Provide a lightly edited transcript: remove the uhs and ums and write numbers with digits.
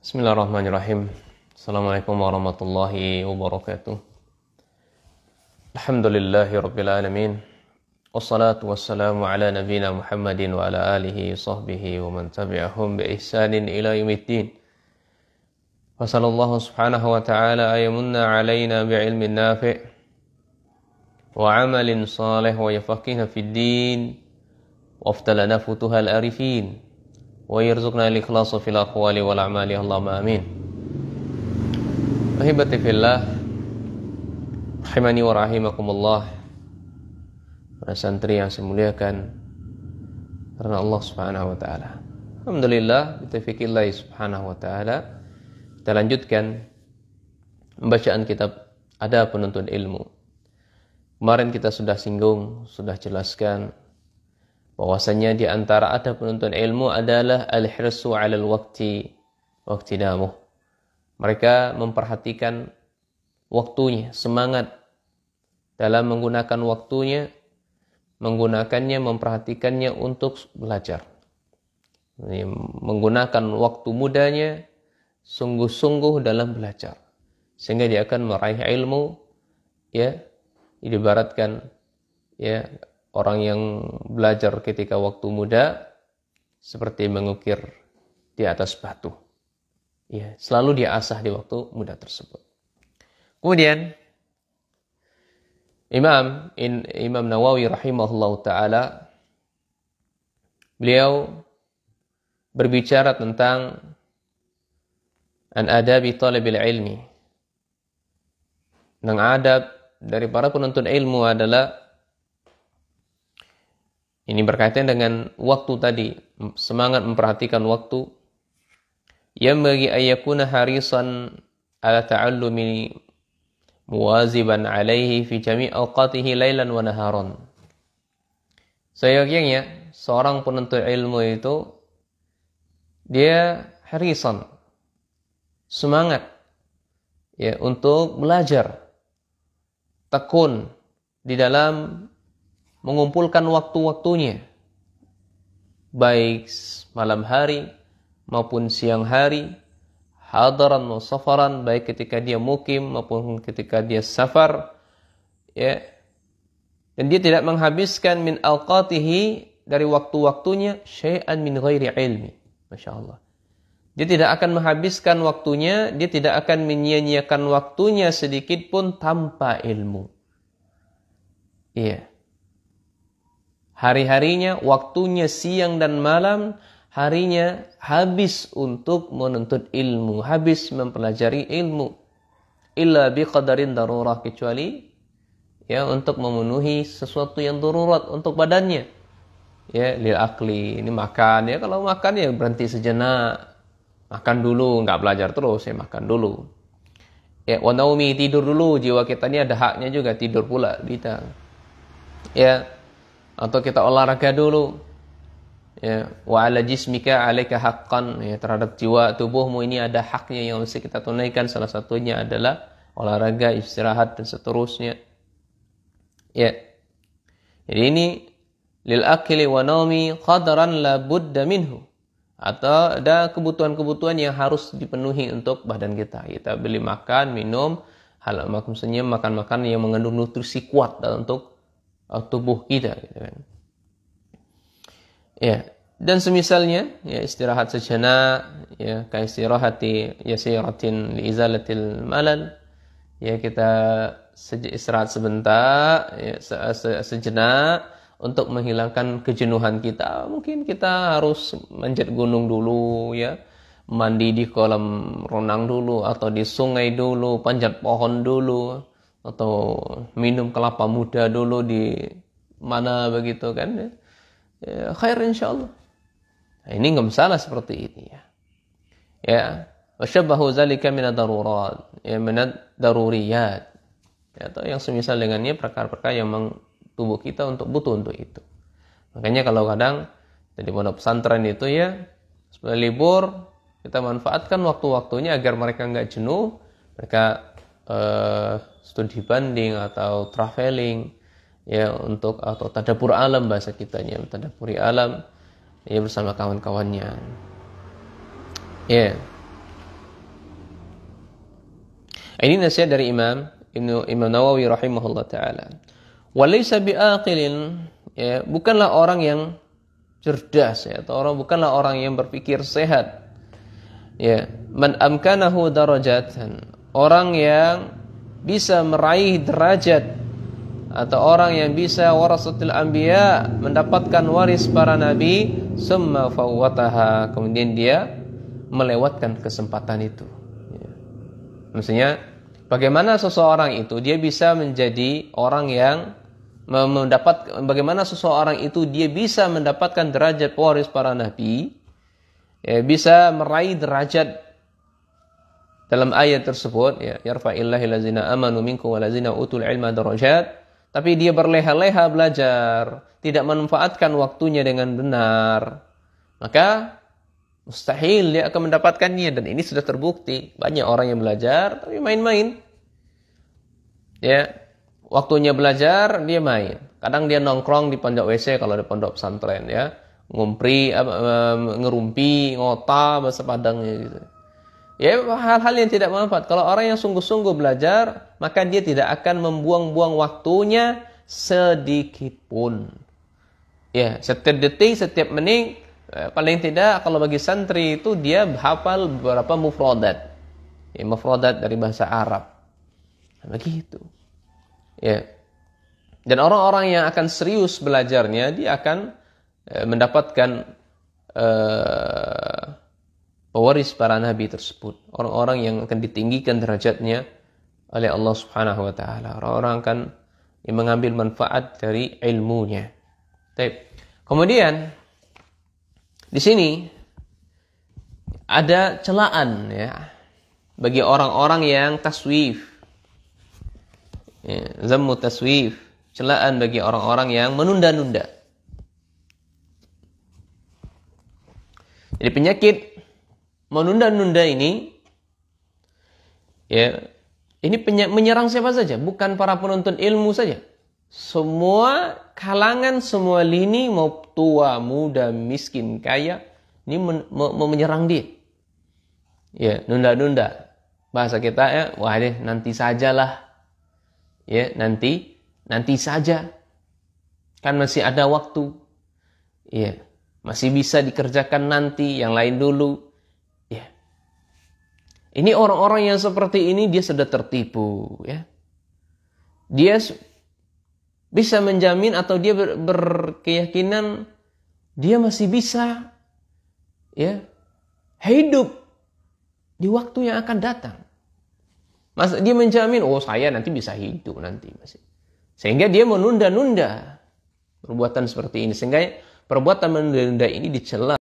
Bismillahirrahmanirrahim. Assalamualaikum warahmatullahi wabarakatuh. Alhamdulillahi rabbil alamin. Wassalatu wassalamu ala nabina Muhammadin wa ala alihi sahbihi wa man tabi'ahum bi ihsanin ila yaumiddin. Wa sallallahu subhanahu wa ta'ala ayamunna alaina bi'ilmin nafi' wa amalin salih wa yafaqihna fid din wa afdalana futuhal arifin. Wa yarzuqna al-ikhlasa fil aqwali wal a'mali, Allahumma amin. Ahibati fillah, rahimani wa rahimakumullah. Para santri yang saya muliakan karena Allah Subhanahu wa taala. Alhamdulillah, bi taufiqillah Subhanahu wa taala kita lanjutkan pembacaan kitab Adab Penuntut Ilmu. Kemarin kita sudah singgung, sudah jelaskan bahwasanya di antara adab penuntut ilmu adalah al-hirsu 'alal waqti namuh. Mereka memperhatikan waktunya, semangat dalam menggunakan waktunya, menggunakannya, memperhatikannya untuk belajar. Menggunakan waktu mudanya sungguh-sungguh dalam belajar, sehingga dia akan meraih ilmu, ya, diibaratkan, ya, orang yang belajar ketika waktu muda seperti mengukir di atas batu. Ya, selalu diasah di waktu muda tersebut. Kemudian Imam Nawawi rahimahullah ta'ala, beliau berbicara tentang an adabi talabil ilmi. Tentang adab dari para penuntut ilmu adalah ini berkaitan dengan waktu tadi, semangat memperhatikan waktu. Yang bagi ayyakuna harisan ala ta'allumi muwaziban alaihi fi jami' awqatihi lailan wa naharan. Seyogyanya seorang penuntut ilmu itu dia harisan, semangat, ya, untuk belajar, tekun di dalam mengumpulkan waktu-waktunya, baik malam hari maupun siang hari, hadaran wa safaran, baik ketika dia mukim maupun ketika dia safar, ya. Dan dia tidak menghabiskan min awqatihi, dari waktu-waktunya, syai'an min ghairi ilmi. Masya Allah. Dia tidak akan menghabiskan waktunya, dia tidak akan menyia-nyiakan waktunya sedikit pun tanpa ilmu. Iya. Hari-harinya, waktunya siang dan malam, harinya habis untuk menuntut ilmu, habis mempelajari ilmu. Illa biqadarin darurah, kecuali, ya, untuk memenuhi sesuatu yang darurat untuk badannya. Ya, lil akli, ini makan, ya, kalau makan ya berhenti sejenak. Makan dulu, enggak belajar terus, ya, makan dulu. Ya, wa naumi, tidur dulu, jiwa kita ini ada haknya juga tidur pula kita. Ya, atau kita olahraga dulu, ya, wa ala jismika 'alaika haqqan, ya, terhadap jiwa tubuhmu ini ada haknya yang mesti kita tunaikan, salah satunya adalah olahraga, istirahat dan seterusnya. Ya. Jadi ini lil akli wa naumi qadaran la budda minhu, atau ada kebutuhan-kebutuhan yang harus dipenuhi untuk badan kita. Kita beli makan, minum, maksudnya makan-makan yang mengandung nutrisi kuat untuk tubuh kita, gitu kan. Ya, dan semisalnya, ya, istirahat sejenak, ya, ka istirahati yasiratin li izalatil malal, ya, kita istirahat sebentar, ya, sejenak untuk menghilangkan kejenuhan kita. Mungkin kita harus manjat gunung dulu, ya, mandi di kolam renang dulu, atau di sungai dulu, panjat pohon dulu, atau minum kelapa muda dulu di mana begitu kan, ya. Ya, khair insyaallah. Nah, ini enggak masalah seperti ini, ya. Ya, wasyabahu zalika min ad-darurat, ya, min ad-daruriyat. Ya, atau yang semisal dengannya perkara-perkara yang tubuh kita butuh untuk itu. Makanya kalau kadang di pondok pesantren itu, ya, setelah libur kita manfaatkan waktu-waktunya agar mereka enggak jenuh, mereka studi banding atau traveling, ya, untuk atau tadabbur alam, bahasa kitanya tadabburi alam, ya, bersama kawan-kawannya. Ya. Ini nasihat dari Imam Nawawi rahimahullah taala. Walaysa biaqilin, ya, bukanlah orang yang cerdas, ya, atau bukanlah orang yang berpikir sehat. Ya, man amkanahu darajatan, orang yang bisa meraih derajat, atau orang yang bisa warasatul anbiya, mendapatkan waris para nabi, summa fawwataha, kemudian dia melewatkan kesempatan itu. Ya. Maksudnya bagaimana seseorang itu dia bisa menjadi orang yang bagaimana seseorang itu dia bisa mendapatkan derajat waris para nabi, ya, bisa meraih derajat dalam ayat tersebut, ya, yarfa'illahil ladzina amanu minkum walladzina utul ilma darajat, tapi dia berleha-leha belajar, tidak memanfaatkan waktunya dengan benar, maka mustahil dia akan mendapatkannya. Dan ini sudah terbukti, banyak orang yang belajar tapi main-main, ya, waktunya belajar dia main. Kadang dia nongkrong di pondok WC kalau di pondok pesantren, ya, ngerumpi, ngota bahasa Padangnya gitu. Ya, hal-hal yang tidak bermanfaat. Kalau orang yang sungguh-sungguh belajar, maka dia tidak akan membuang-buang waktunya sedikit pun. Ya, setiap detik, setiap menit, paling tidak kalau bagi santri itu dia hafal beberapa mufradat. Ya, mufradat dari bahasa Arab. Begitu. Ya. Dan orang-orang yang akan serius belajarnya, dia akan mendapatkan pewaris para nabi tersebut. Orang-orang yang akan ditinggikan derajatnya oleh Allah Subhanahu wa taala. Orang-orang akan mengambil manfaat dari ilmunya. Baik. Kemudian di sini ada celaan, ya, bagi orang-orang yang taswif. Ya, zammu taswif, celaan bagi orang-orang yang menunda-nunda. Jadi penyakit menunda-nunda ini, ya, ini menyerang siapa saja, bukan para penuntut ilmu saja. Semua kalangan, semua lini, mau tua, muda, miskin, kaya, ini mau menyerang dia. Ya, nunda-nunda. Bahasa kita, ya, wah deh, nanti sajalah. Ya, nanti saja. Kan masih ada waktu. Ya, masih bisa dikerjakan nanti, yang lain dulu. Ini orang-orang yang seperti ini dia sudah tertipu, ya. Dia bisa menjamin atau dia berkeyakinan dia masih bisa, ya, hidup di waktu yang akan datang. Dia menjamin, oh saya nanti bisa hidup nanti masih. Sehingga dia menunda-nunda perbuatan seperti ini, sehingga perbuatan menunda-nunda ini dicela